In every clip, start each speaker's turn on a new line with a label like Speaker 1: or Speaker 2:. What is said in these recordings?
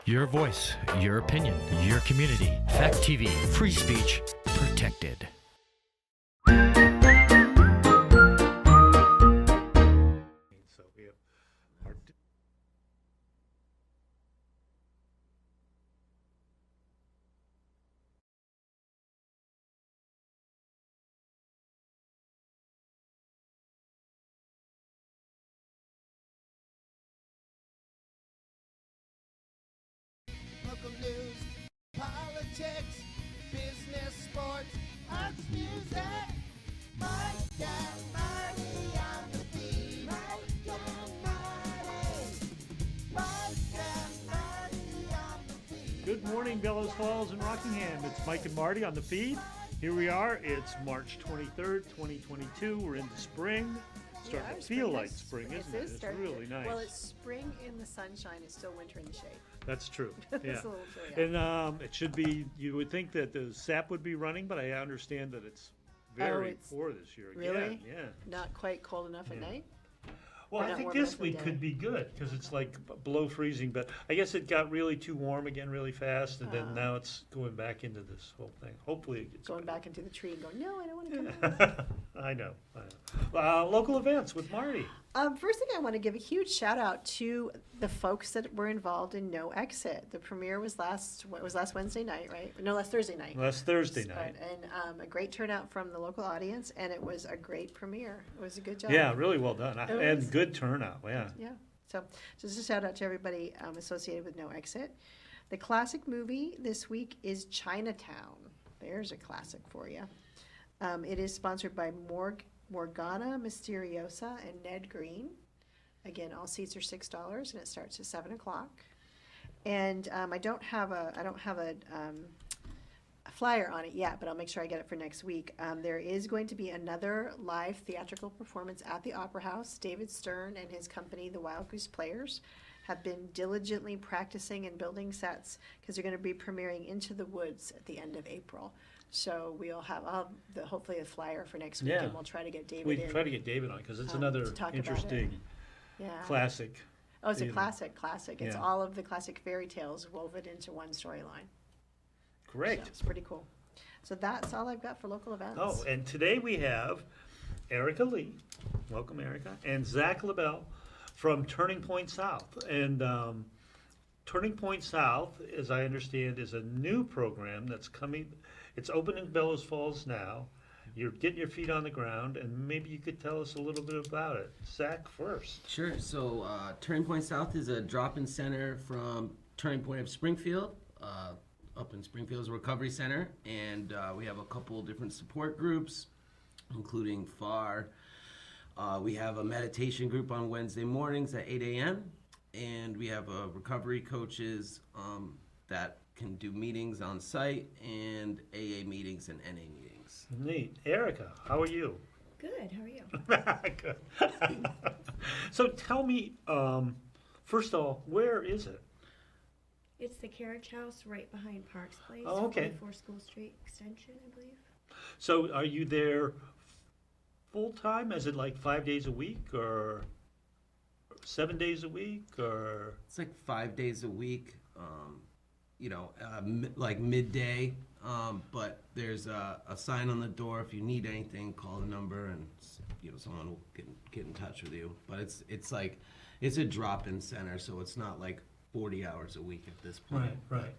Speaker 1: Your voice, your opinion, your community. Fact TV, free speech protected.
Speaker 2: So we have our
Speaker 3: local news, politics, business, sports, arts, music. Mike and Marty on the beat. Mike and Marty. Mike and Marty on the beat.
Speaker 2: Good morning, Bellows Falls and Rockingham. It's Mike and Marty on the feed. Here we are. It's March 23rd, 2022. We're into spring. Starting to feel like spring, isn't it? It's really nice.
Speaker 4: Well, it's spring in the sunshine. It's still winter in the shade.
Speaker 2: That's true.
Speaker 4: It's
Speaker 2: Yeah.
Speaker 4: a little chilly out.
Speaker 2: And it should be, you would think that the sap would be running, but I understand that it's very
Speaker 4: it's
Speaker 2: poor this year again.
Speaker 4: really?
Speaker 2: Yeah.
Speaker 4: Not quite cold enough at night.
Speaker 2: Well,
Speaker 4: Or
Speaker 2: I
Speaker 4: not
Speaker 2: think
Speaker 4: warm
Speaker 2: this
Speaker 4: enough
Speaker 2: week
Speaker 4: in the
Speaker 2: could be good because it's like below freezing, but I guess it got really too warm again really fast, and then now it's going back into this whole thing. Hopefully it gets
Speaker 4: Going
Speaker 2: better.
Speaker 4: back into the tree and going, no, I don't want to come out.
Speaker 2: I know. Local events with Marty.
Speaker 4: First thing, I want to give a huge shout out to the folks that were involved in No Exit. The premiere was last Wednesday night, right? No, last Thursday night.
Speaker 2: Last Thursday night.
Speaker 4: And a great turnout from the local audience, and it was a great premiere. It was a good job.
Speaker 2: Yeah, really well done.
Speaker 4: It
Speaker 2: And
Speaker 4: was.
Speaker 2: good turnout, yeah.
Speaker 4: Yeah. So just a shout out to everybody associated with No Exit. The classic movie this week is Chinatown. There's a classic for you. It is sponsored by Morgana Mysteriosa and Ned Green. Again, all seats are $6, and it starts at 7:00. And I don't have a flyer on it yet, but I'll make sure I get it for next week. There is going to be another live theatrical performance at the Opera House. David Stern and his company, the Wild Goose Players, have been diligently practicing and building sets because they're going to be premiering Into the Woods at the end of April. So we'll have hopefully a flyer for next week,
Speaker 2: Yeah.
Speaker 4: and we'll try to get David
Speaker 2: We
Speaker 4: in.
Speaker 2: try to get David on because it's
Speaker 4: to
Speaker 2: another
Speaker 4: talk about
Speaker 2: interesting
Speaker 4: Yeah.
Speaker 2: classic.
Speaker 4: Oh, it's a
Speaker 2: theater.
Speaker 4: classic. It's
Speaker 2: Yeah.
Speaker 4: all of the classic fairy tales woven into one storyline.
Speaker 2: Correct.
Speaker 4: So it's pretty cool. So that's all I've got for local events.
Speaker 2: Oh, and today we have Erica Lee, welcome Erica, and Zach LaBelle from Turning Point South. And Turning Point South, as I understand, is a new program that's coming. It's open in Bellows Falls now. You're getting your feet on the ground, and maybe you could tell us a little bit about it. Zach first.
Speaker 5: Sure. So Turning Point South is a drop-in center from Turning Point of Springfield. Up in Springfield's a recovery center, and we have a couple different support groups, including FAR. We have a meditation group on Wednesday mornings at 8 a.m., and we have recovery coaches that can do meetings on site, and AA meetings and NA meetings.
Speaker 2: Neat. Erica, how are you?
Speaker 6: Good, how are you?
Speaker 2: Good. So tell me, first of all, where is it?
Speaker 6: It's the carriage house right behind Parks Place.
Speaker 2: Oh, okay.
Speaker 6: 44 School Street Extension, I believe.
Speaker 2: So are you there full-time? Is it like 5 days a week or 7 days a week or?
Speaker 5: It's like 5 days a week, like midday. But there's a sign on the door. If you need anything, call the number, and someone will get in touch with you. But it's a drop-in center, so it's not like 40 hours a week at this point.
Speaker 2: Right.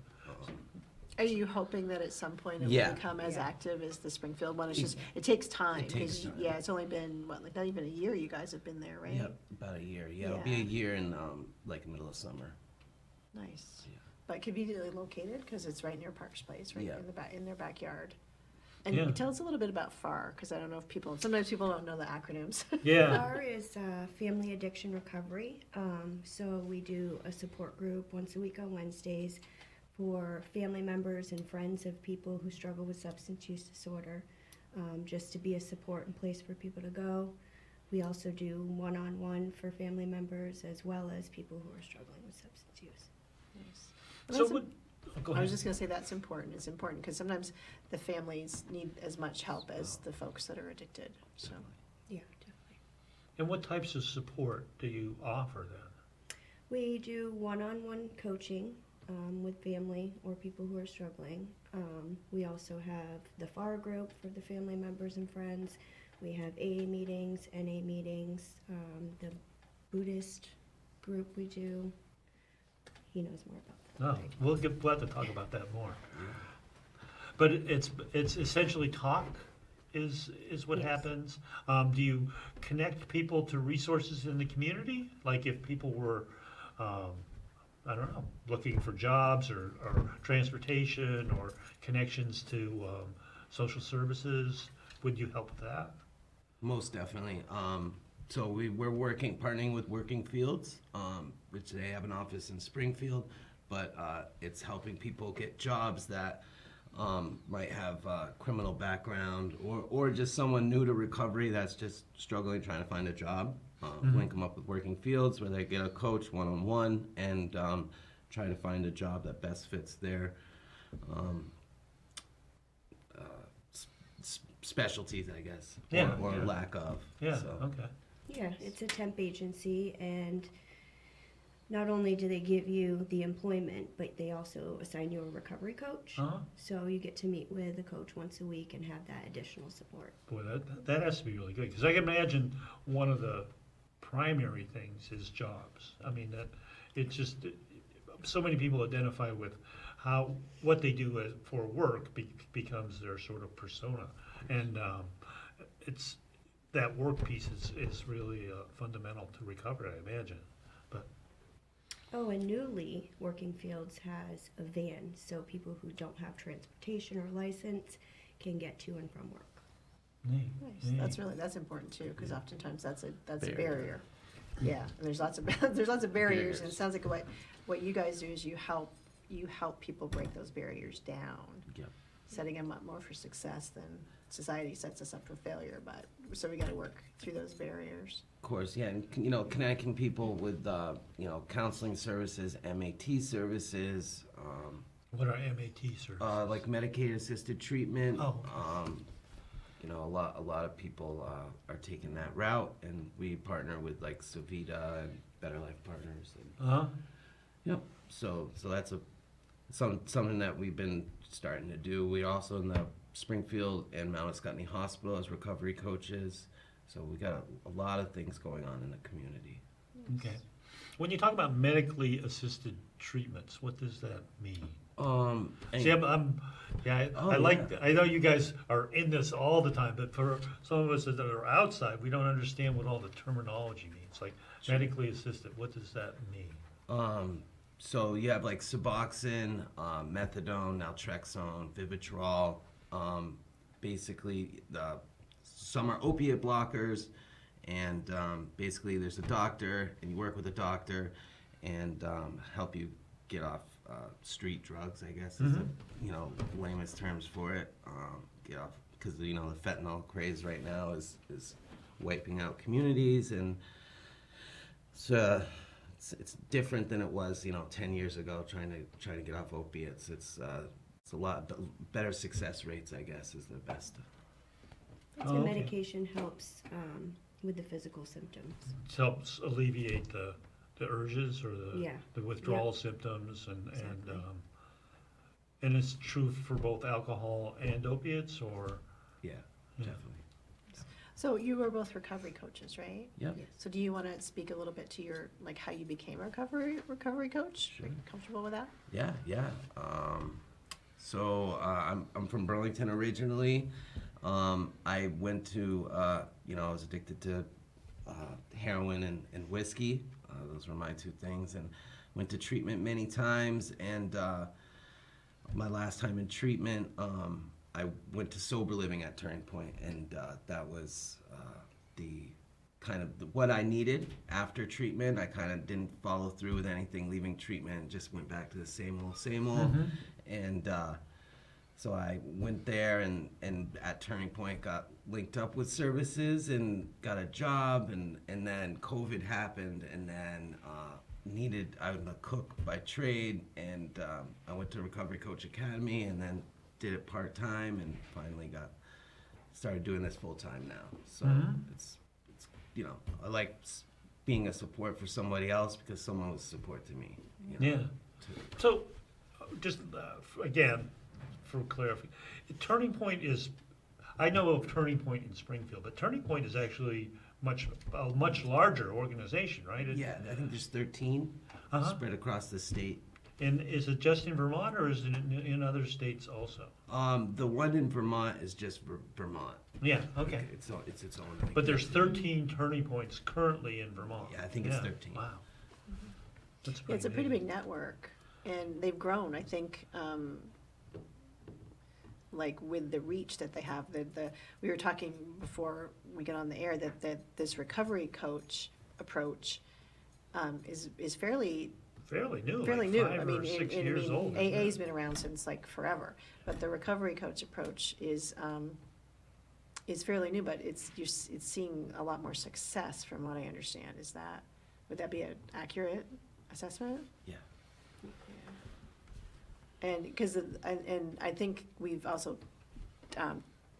Speaker 4: Are you hoping that at some point it
Speaker 5: Yeah.
Speaker 4: will become as
Speaker 6: Yeah.
Speaker 4: active as the Springfield one? It's just, it takes time.
Speaker 5: It takes
Speaker 4: 'cause,
Speaker 5: time.
Speaker 4: Yeah, it's only been, not even a year you guys have been there, right?
Speaker 5: Yep, about a year. Yeah, it'll be a
Speaker 4: Yeah.
Speaker 5: year in middle of summer.
Speaker 4: Nice.
Speaker 5: Yeah.
Speaker 4: But conveniently located because it's right near Parks Place, right
Speaker 5: Yeah.
Speaker 4: in their backyard. And
Speaker 2: Yeah.
Speaker 4: tell us a little bit about FAR, because I don't know if sometimes people don't know the acronyms.
Speaker 2: Yeah.
Speaker 6: FAR is Family Addiction Recovery. So we do a support group once a week on Wednesdays for family members and friends of people who struggle with substance use disorder, just to be a support and place for people to go. We also do one-on-one for family members as well as people who are struggling with substance use.
Speaker 4: Nice.
Speaker 2: So
Speaker 4: Well,
Speaker 2: go
Speaker 4: I
Speaker 2: ahead.
Speaker 4: was just going to say that's important. It's important because sometimes the families need as much help as the folks that are addicted. So
Speaker 6: Yeah, definitely.
Speaker 2: And what types of support do you offer then?
Speaker 6: We do one-on-one coaching with family or people who are struggling. We also have the FAR group for the family members and friends. We have AA meetings, NA meetings, the Buddhist group we do. He knows more about that.
Speaker 2: No,
Speaker 6: right?
Speaker 2: we'll have to talk about that more. But it's essentially talk is what
Speaker 6: Yes.
Speaker 2: happens. Do you connect people to resources in the community? Like if people were, I don't know, looking for jobs or transportation or connections to social services, would you help with that?
Speaker 5: Most definitely. So we're partnering with Working Fields, which they have an office in Springfield, but it's helping people get jobs that might have a criminal background or just someone new to recovery that's just struggling trying to find a job. Link them up with Working Fields where they get a coach one-on-one and try to find a job that best fits their specialties, I guess,
Speaker 2: Yeah,
Speaker 5: or
Speaker 2: yeah.
Speaker 5: lack of.
Speaker 2: Yeah,
Speaker 5: So.
Speaker 2: okay.
Speaker 6: Yeah, it's a temp agency, and not only do they give you the employment, but they also assign you a recovery coach.
Speaker 2: Uh-huh.
Speaker 6: So you get to meet with a coach once a week and have that additional support.
Speaker 2: Boy, that has to be really good, because I can imagine one of the primary things is jobs. I mean, that it's just, so many people identify with what they do for work becomes their sort of persona. And it's, that work piece is really fundamental to recovery, I imagine. But
Speaker 6: Oh, and newly, Working Fields has a van, so people who don't have transportation or license can get to and from work.
Speaker 2: neat,
Speaker 4: Nice.
Speaker 2: neat.
Speaker 4: That's important too, because oftentimes that's a
Speaker 5: Barrier.
Speaker 4: barrier. Yeah, and there's lots of there's lots of barriers, and it sounds like what you guys do is you help people break those barriers down,
Speaker 5: Yep.
Speaker 4: setting them up more for success than society sets us up for failure. But so we got to work through those barriers.
Speaker 5: Of course, yeah, and connecting people with counseling services, MAT services,
Speaker 2: What are MAT services?
Speaker 5: like Medicaid assisted treatment.
Speaker 2: Oh.
Speaker 5: A lot of people are taking that route, and we partner with like Savita and Better Life Partners. And,
Speaker 2: Uh-huh.
Speaker 5: yep. So that's something that we've been starting to do. We also in the Springfield and Mount Scottney Hospital as recovery coaches. So we got a lot of things going on in the community.
Speaker 2: Okay. When you talk about medically assisted treatments, what does that mean?
Speaker 5: And-
Speaker 2: See, I like, I know you guys are in this all the time, but for some of us that are outside, we don't understand what all the terminology means. Like medically assisted, what does that mean?
Speaker 5: So you have like Suboxone, methadone, naltrexone, Vivitrol. Basically, some are opiate blockers, and basically there's a doctor, and you work with a doctor, and help you get off street drugs, I guess is the lamest terms for it. Get off because the fentanyl craze right now is wiping out communities, and it's different than it was 10 years ago trying to get off opiates. It's a lot better success rates, I guess, is the best.
Speaker 6: So
Speaker 2: okay.
Speaker 6: medication helps with the physical symptoms.
Speaker 2: It helps alleviate the urges or
Speaker 6: Yeah.
Speaker 2: the withdrawal
Speaker 6: Yep.
Speaker 2: symptoms,
Speaker 6: Exactly.
Speaker 2: and it's true for both alcohol and opiates, or
Speaker 5: Yeah,
Speaker 2: Yeah.
Speaker 5: definitely.
Speaker 4: So you were both recovery coaches, right?
Speaker 5: Yep.
Speaker 6: Yes.
Speaker 4: So do you want to speak a little bit to your how you became a recovery coach?
Speaker 5: Sure.
Speaker 4: Are you comfortable with that?
Speaker 5: Yeah. So I'm from Burlington originally. I went to, I was addicted to heroin and whiskey. Those were my two things, and went to treatment many times. And my last time in treatment, I went to sober living at Turning Point, and that was the kind of what I needed after treatment. I kind of didn't follow through with anything leaving treatment, just went back to the same old. And so I went there and at Turning Point got linked up with services and got a job, and then COVID happened, and then I'm a cook by trade, and I went to Recovery Coach Academy and then did it part-time and finally started doing this full-time now. So it's I like being a support for somebody else because someone was support to me.
Speaker 2: yeah. So just again, for clarification, Turning Point is, I know of Turning Point in Springfield, but Turning Point is actually a much larger organization, right?
Speaker 5: Yeah, I think there's 13
Speaker 2: Uh-huh.
Speaker 5: spread across the state.
Speaker 2: And is it just in Vermont, or is it in other states also?
Speaker 5: The one in Vermont is just Vermont.
Speaker 2: Yeah, okay.
Speaker 5: It's its own. I think,
Speaker 2: But there's
Speaker 5: entity.
Speaker 2: 13 Turning Points currently in Vermont.
Speaker 5: Yeah, I think it's 13.
Speaker 2: Wow. That's
Speaker 4: Yeah, it's a pretty
Speaker 2: amazing.
Speaker 4: big network, and they've grown, I think, like with the reach that they have, we were talking before we get on the air that this recovery coach approach is fairly
Speaker 2: Fairly
Speaker 4: fairly
Speaker 2: like
Speaker 4: new.
Speaker 2: 5
Speaker 4: I mean,
Speaker 2: or 6 years
Speaker 4: I mean,
Speaker 2: old. isn't
Speaker 4: AA's
Speaker 2: it?
Speaker 4: been around since like forever, but the recovery coach approach is fairly new, but it's seeing a lot more success from what I understand. Would that be an accurate assessment?
Speaker 5: Yeah.
Speaker 4: And because, and I think we've also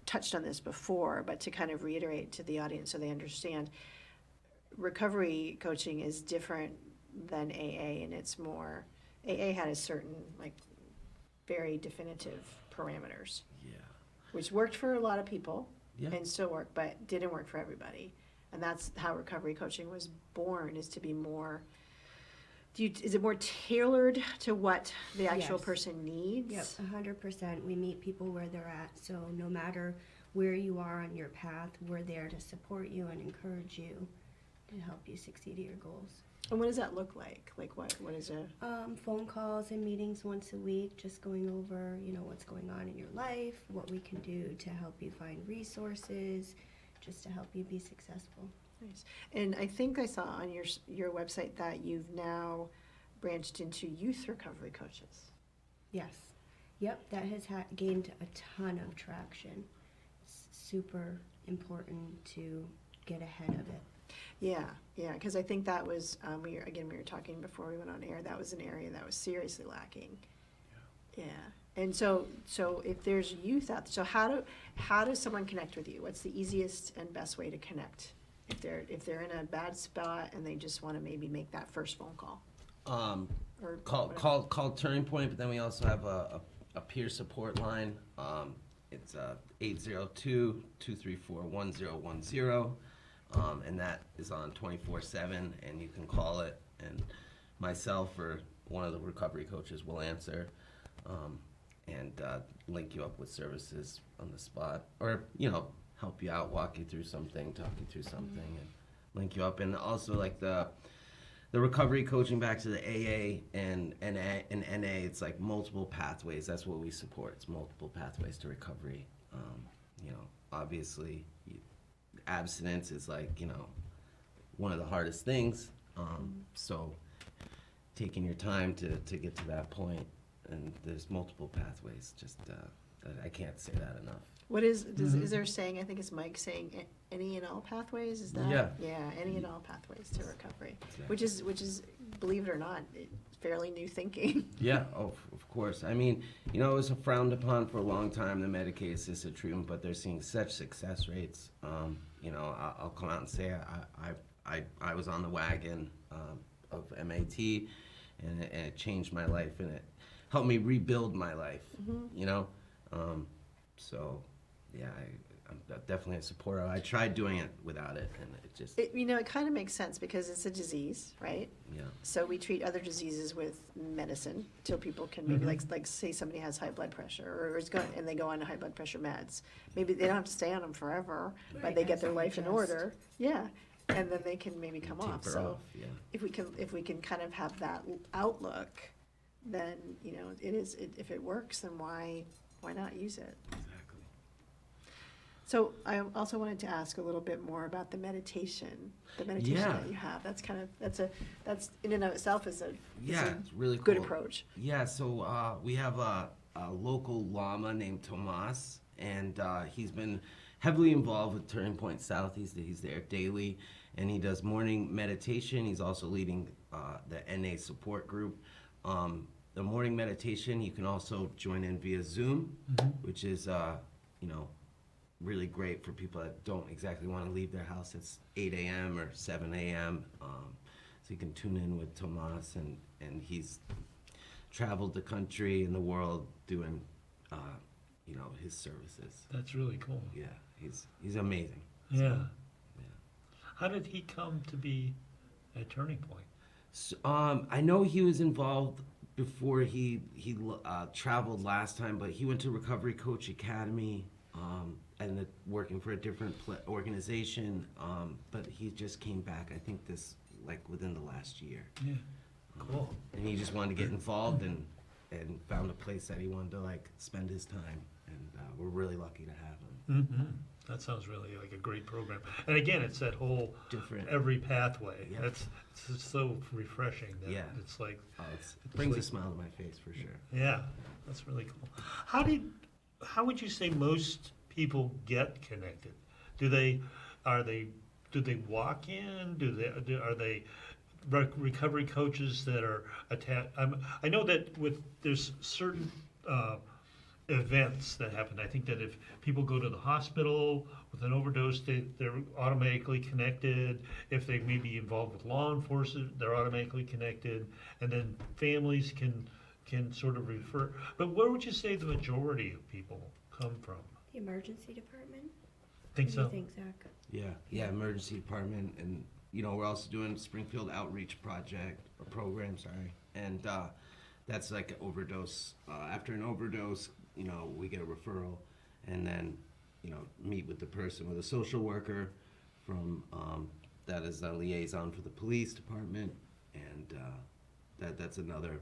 Speaker 4: touched on this before, but to kind of reiterate to the audience so they understand, recovery coaching is different than AA, and it's more, AA had a certain, like, very definitive parameters,
Speaker 5: Yeah.
Speaker 4: which worked for a lot of people
Speaker 5: Yeah.
Speaker 4: and still work, but didn't work for everybody. And that's how recovery coaching was born, is to be more, is it more tailored to what the actual
Speaker 6: Yes.
Speaker 4: person needs?
Speaker 6: Yep, 100%. We meet people where they're at. So no matter where you are on your path, we're there to support you and encourage you to help you succeed at your goals.
Speaker 4: And what does that look like? Like what is a,
Speaker 6: Phone calls and meetings once a week, just going over, what's going on in your life, what we can do to help you find resources, just to help you be successful.
Speaker 4: nice. And I think I saw on your website that you've now branched into youth recovery coaches.
Speaker 6: Yes. Yep, that has gained a ton of traction. It's super important to get ahead of it.
Speaker 4: Yeah, because I think that was, we were talking before we went on air, that was an area that was seriously lacking. Yeah, and so if there's youth out, so how does someone connect with you? What's the easiest and best way to connect? If they're in a bad spot and they just want to maybe make that first phone call? Or
Speaker 5: Call Turning Point, but then we also have a peer support line. It's 802-234-1010. And that is on 24/7, and you can call it, and myself or one of the recovery coaches will answer, and link you up with services on the spot, or help you out, walk you through something, talk you through something, and link you up. And also like the recovery coaching back to the AA and NA, it's like multiple pathways. That's what we support. It's multiple pathways to recovery. Obviously, abstinence is like, one of the hardest things. So taking your time to get to that point, and there's multiple pathways. Just I can't say that enough.
Speaker 4: what is there a saying, I think it's Mike saying, any and all pathways, is that?
Speaker 5: Yeah.
Speaker 4: Any and all pathways to recovery,
Speaker 5: Exactly.
Speaker 4: which is, believe it or not, fairly new thinking.
Speaker 5: Yeah, of course. I mean, it was frowned upon for a long time, the Medicaid-assisted treatment, but they're seeing such success rates. I'll come out and say I was on the wagon of MAT, and it changed my life, and it helped me rebuild my life. So yeah, I'm definitely a supporter. I tried doing it without it, and it just
Speaker 4: It kind of makes sense because it's a disease, right?
Speaker 5: yeah.
Speaker 4: So we treat other diseases with medicine till people can maybe like say somebody has high blood pressure or and they go on high blood pressure meds. Maybe they don't have to stay on them forever, but
Speaker 6: Right,
Speaker 4: they get
Speaker 6: as
Speaker 4: their
Speaker 6: they
Speaker 4: life in
Speaker 6: adjust.
Speaker 4: order. Yeah, and then they can maybe come off.
Speaker 5: Taper
Speaker 4: So
Speaker 5: off, yeah.
Speaker 4: if we can kind of have that outlook, then if it works, then why not use it?
Speaker 5: Exactly.
Speaker 4: So I also wanted to ask a little bit more about the meditation
Speaker 5: Yeah.
Speaker 4: that you have. That's in and of itself is a
Speaker 5: It's really cool.
Speaker 4: good approach.
Speaker 5: Yeah, so we have a local Lama named Tomas, and he's been heavily involved with Turning Point South. He's there daily, and he does morning meditation. He's also leading the NA support group. The morning meditation, you can also join in via Zoom, which is, really great for people that don't exactly want to leave their house. It's 8 a.m. or 7 a.m. So you can tune in with Tomas, and he's traveled the country and the world doing, his services.
Speaker 2: That's really cool.
Speaker 5: Yeah, he's amazing.
Speaker 2: Yeah. How did he come to be at Turning Point?
Speaker 5: So, I know he was involved before he traveled last time, but he went to Recovery Coach Academy, and working for a different organization. But he just came back, I think within the last year.
Speaker 2: Yeah. Cool.
Speaker 5: And he just wanted to get involved and found a place that he wanted to spend his time. And we're really lucky to have him.
Speaker 2: Mm-hmm. That sounds really like a great program. And again, it's that whole
Speaker 5: Different.
Speaker 2: every pathway.
Speaker 5: Yeah.
Speaker 2: It's so refreshing. That
Speaker 5: Yeah.
Speaker 2: It's like,
Speaker 5: It brings a smile to my face for sure.
Speaker 2: yeah, that's really cool. How would you say most people get connected? Do they walk in? Are they recovery coaches that are attached? I know that there's certain events that happen. I think that if people go to the hospital with an overdose, they're automatically connected. If they may be involved with law enforcement, they're automatically connected. And then families can sort of refer. But where would you say the majority of people come from?
Speaker 6: The emergency department?
Speaker 2: Think
Speaker 6: What do
Speaker 2: so?
Speaker 6: you think, Zach?
Speaker 5: Yeah, emergency department, and we're also doing Springfield Outreach program, and that's like an overdose. After an overdose, we get a referral, and then meet with the person with a social worker from that is a liaison for the police department, and that's another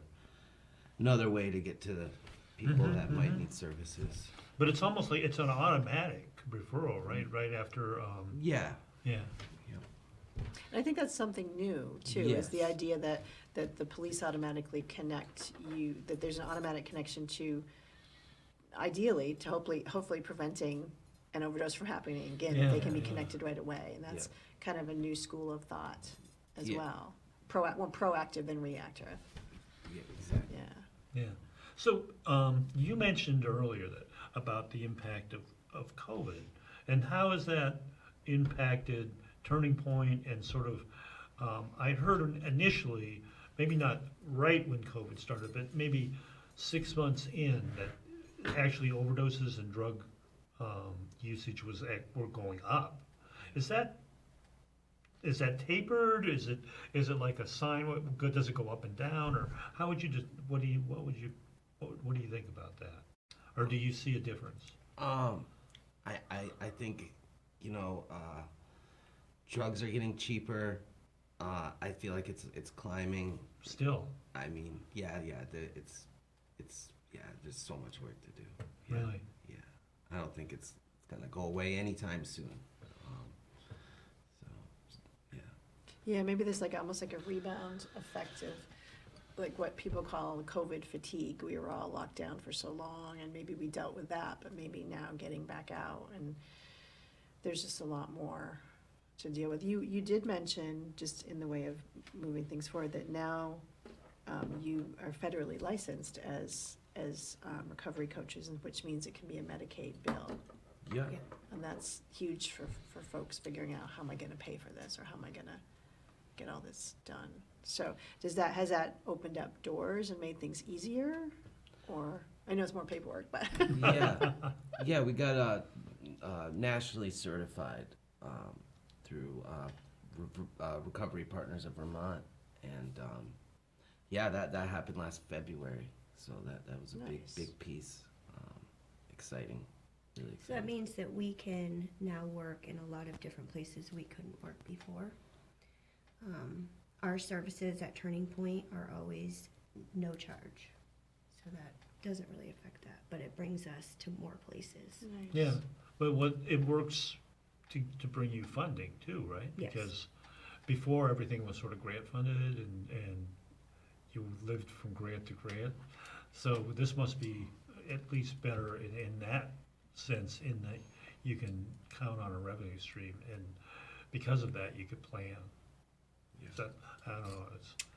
Speaker 5: way to get to the people that might need services.
Speaker 2: But it's almost like it's an automatic referral, right? Right after.
Speaker 5: Yeah.
Speaker 2: Yeah.
Speaker 4: I think that's something new too, is the
Speaker 5: Yes.
Speaker 4: idea that the police automatically connect you, that there's an automatic connection to, ideally, to hopefully preventing an overdose from happening again, if they can be connected right away. And that's kind of a new school of thought as
Speaker 5: Yeah.
Speaker 4: well. More proactive than reactive.
Speaker 5: Yeah, exactly.
Speaker 4: Yeah.
Speaker 2: Yeah. So you mentioned earlier about the impact of COVID, and how has that impacted Turning Point and sort of, I heard initially, maybe not right when COVID started, but maybe 6 months in, that actually overdoses and drug usage were going up. Is that tapered? Is it like a sign? Does it go up and down, or how would you what do you think about that, or do you see a difference?
Speaker 5: I think drugs are getting cheaper. I feel like it's climbing.
Speaker 2: Still,
Speaker 5: I mean, it's there's so much work to do.
Speaker 2: really.
Speaker 5: Yeah, I don't think it's gonna go away anytime soon.
Speaker 4: Yeah, maybe there's almost like a rebound effect of like what people call COVID fatigue. We were all locked down for so long, and maybe we dealt with that, but maybe now getting back out, and there's just a lot more to deal with. You did mention, just in the way of moving things forward, that now you are federally licensed as recovery coaches, and which means it can be a Medicaid bill.
Speaker 5: Yeah.
Speaker 4: And that's huge for folks figuring out, how am I going to pay for this, or how am I going to get all this done? So has that opened up doors and made things easier? Or, I know it's more paperwork, but.
Speaker 5: Yeah, we got nationally certified through Recovery Partners of Vermont, and that happened last February. So that was a
Speaker 4: Nice.
Speaker 5: big piece. Exciting, really
Speaker 6: So that
Speaker 5: exciting.
Speaker 6: means that we can now work in a lot of different places we couldn't work before. Our services at Turning Point are always no charge, so that doesn't really affect that, but it brings us to more places.
Speaker 4: Nice.
Speaker 2: Yeah, but it works to bring you funding too, right?
Speaker 6: Yes.
Speaker 2: Because before, everything was sort of grant funded, and you lived from grant to grant. So this must be at least better in that sense, in that you can count on a revenue stream, and because of that, you could plan. Is that, I don't know,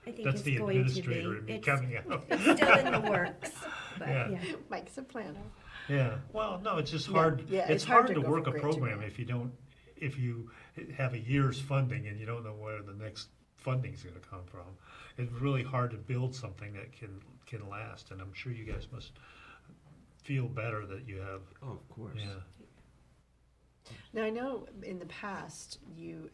Speaker 6: I think
Speaker 2: that's
Speaker 6: it's
Speaker 2: the
Speaker 6: going to
Speaker 2: administrator in
Speaker 6: be,
Speaker 2: me
Speaker 6: it's
Speaker 2: coming out.
Speaker 6: it's still in the works, but
Speaker 2: Yeah.
Speaker 6: yeah.
Speaker 4: Mike's a planner.
Speaker 2: Yeah, well, no, it's just
Speaker 4: Yeah,
Speaker 2: hard.
Speaker 4: yeah,
Speaker 2: It's hard to
Speaker 4: go
Speaker 2: work a
Speaker 4: from grant to
Speaker 2: program
Speaker 4: grant.
Speaker 2: if you have a year's funding and you don't know where the next funding's going to come from. It's really hard to build something that can last, and I'm sure you guys must feel better that you have.
Speaker 5: Oh, of course.
Speaker 2: Yeah.
Speaker 4: Now, I know in the past,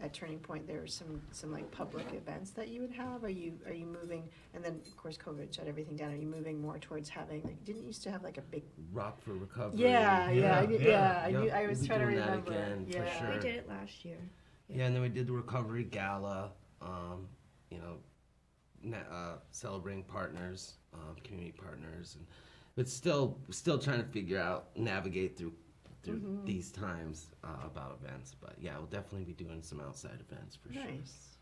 Speaker 4: at Turning Point, there were some like public events that you would have. Are you moving, and then, of course, COVID shut everything down. Are you moving more towards having, like, didn't you used to have like a big...
Speaker 5: Rock for Recovery.
Speaker 4: Yeah.
Speaker 5: Yep,
Speaker 4: I was
Speaker 5: we'll be
Speaker 4: trying to
Speaker 5: doing that
Speaker 4: remember.
Speaker 5: again, for
Speaker 4: Yeah.
Speaker 5: sure.
Speaker 6: We did it last year.
Speaker 5: Yeah, and then we did the Recovery Gala, celebrating partners, community partners, and but still trying to figure out, navigate through these times about events. But yeah, we'll definitely be doing some outside events for sure.
Speaker 4: Nice.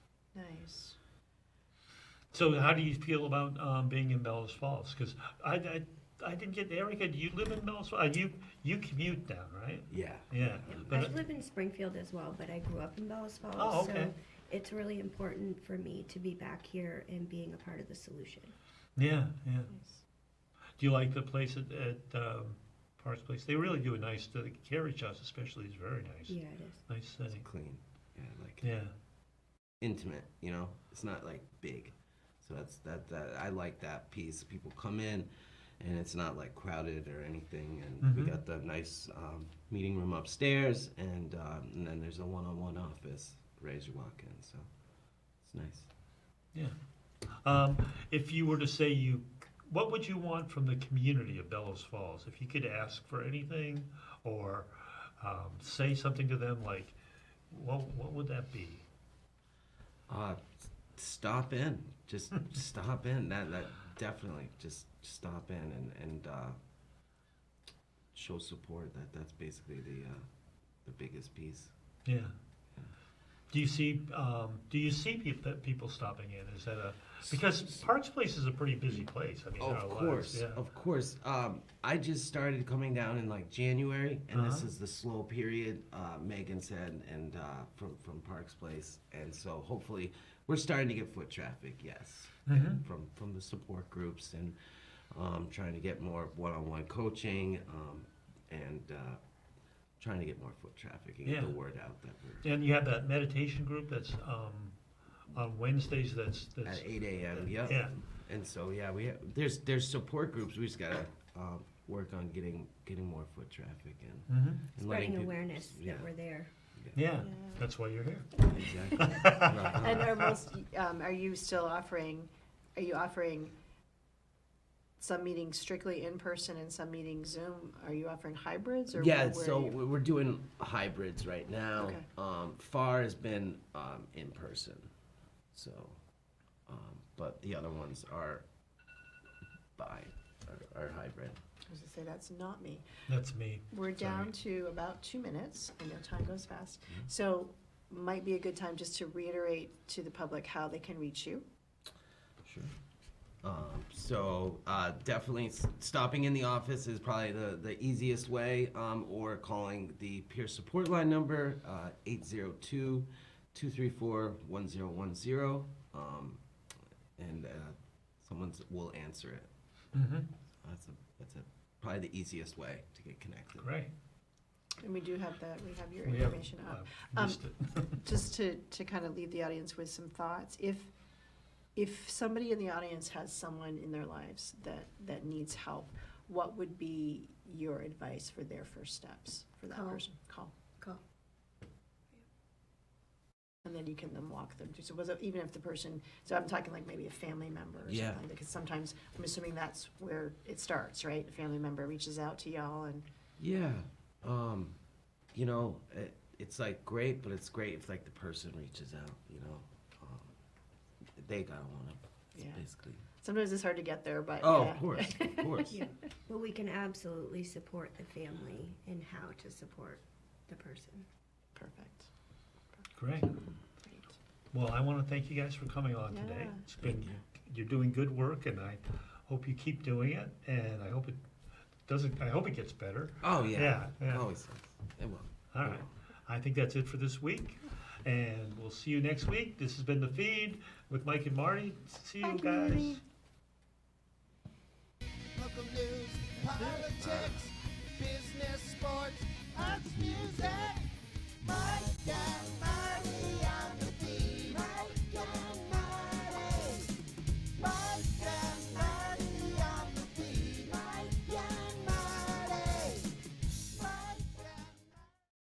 Speaker 2: So how do you feel about being in Bellows Falls? Because I didn't get Erica. Do you live in Bellows Falls? You commute down, right?
Speaker 5: Yeah.
Speaker 2: Yeah.
Speaker 6: I live in Springfield as well, but I grew up in Bellows Falls.
Speaker 2: Oh, okay.
Speaker 6: So it's really important for me to be back here and being a part of the solution.
Speaker 2: Yeah. Do you like the place at Parks Place? They really do a nice. The carriage house, especially, is very nice.
Speaker 6: Yeah, it is.
Speaker 2: Nice setting.
Speaker 5: Clean. Yeah, like
Speaker 2: Yeah.
Speaker 5: intimate. It's not like big. So that I like that piece. People come in, and it's not like crowded or anything. And we got the nice meeting room upstairs, and then there's a one-on-one office right as you walk in. So it's nice.
Speaker 2: Yeah. If you were to say what would you want from the community of Bellows Falls? If you could ask for anything or say something to them, like, what would that be?
Speaker 5: Stop in. Just stop in. That definitely. Just stop in and show support. That's basically the biggest piece.
Speaker 2: Yeah. Do you see people stopping in? Is that because Parks Place is a pretty busy place? I mean, there are lots, yeah.
Speaker 5: Of course. I just started coming down in like January, and this is the slow period. Megan said, and from Parks Place, and so hopefully we're starting to get foot traffic. Yes, and from the support groups, and trying to get more one-on-one coaching, and trying to get more foot traffic and get the word out that we're.
Speaker 2: And you have that meditation group that's on Wednesdays. That's
Speaker 5: At 8 a.m. Yep.
Speaker 2: Yeah.
Speaker 5: And so there's support groups. We just gotta work on getting more foot traffic and letting
Speaker 6: Spreading
Speaker 5: people-
Speaker 6: awareness that we're there.
Speaker 2: Yeah. That's why you're here.
Speaker 5: Exactly. Right.
Speaker 4: And are you still offering? Are you offering some meetings strictly in person and some meetings Zoom? Are you offering hybrids or
Speaker 5: Yeah,
Speaker 4: where
Speaker 5: so
Speaker 4: are you?
Speaker 5: we're doing hybrids right now.
Speaker 4: Okay.
Speaker 5: FAR has been in person, so but the other ones are hybrid.
Speaker 4: I was gonna say that's not me.
Speaker 2: That's me.
Speaker 4: We're down to about 2 minutes. I know time goes fast. So might be a good time just to reiterate to the public how they can reach you.
Speaker 5: Sure. So definitely stopping in the office is probably the easiest way, or calling the peer support line number, 802-234-1010, and someone will answer it. That's probably the easiest way to get connected.
Speaker 2: Great.
Speaker 4: And we do have that, we have your
Speaker 2: We have,
Speaker 4: information up.
Speaker 2: missed it.
Speaker 4: Just to kind of leave the audience with some thoughts, if somebody in the audience has someone in their lives that needs help, what would be your advice for their first steps for that
Speaker 6: Call.
Speaker 4: person? Call. And then you can then walk them through. So was it, even if the person, so I'm talking like maybe a family member or
Speaker 5: Yeah.
Speaker 4: something, because sometimes I'm assuming that's where it starts, right? A family member reaches out to y'all and.
Speaker 5: Yeah. It's like great, but it's great if like the person reaches out, they gotta want it.
Speaker 4: Yeah.
Speaker 5: Basically.
Speaker 4: Sometimes it's hard to get there, but
Speaker 5: Oh,
Speaker 4: yeah.
Speaker 5: of course.
Speaker 6: Yeah, but we can absolutely support the family in how to support the person.
Speaker 4: Perfect.
Speaker 2: Great.
Speaker 4: Great.
Speaker 2: Well, I want to thank you guys for coming on today.
Speaker 4: Yeah.
Speaker 2: It's been you're doing good work, and I hope you keep doing it. And I hope it doesn't. I hope it gets better.
Speaker 5: Oh yeah.
Speaker 2: Yeah.
Speaker 5: Always. It will.
Speaker 2: All right. I think that's it for this week, and we'll see you next week. This has been The Feed with Mike and Marty. See you
Speaker 4: Bye,
Speaker 2: guys.
Speaker 4: community.
Speaker 3: Local news, politics, business, sports, arts, music. My God,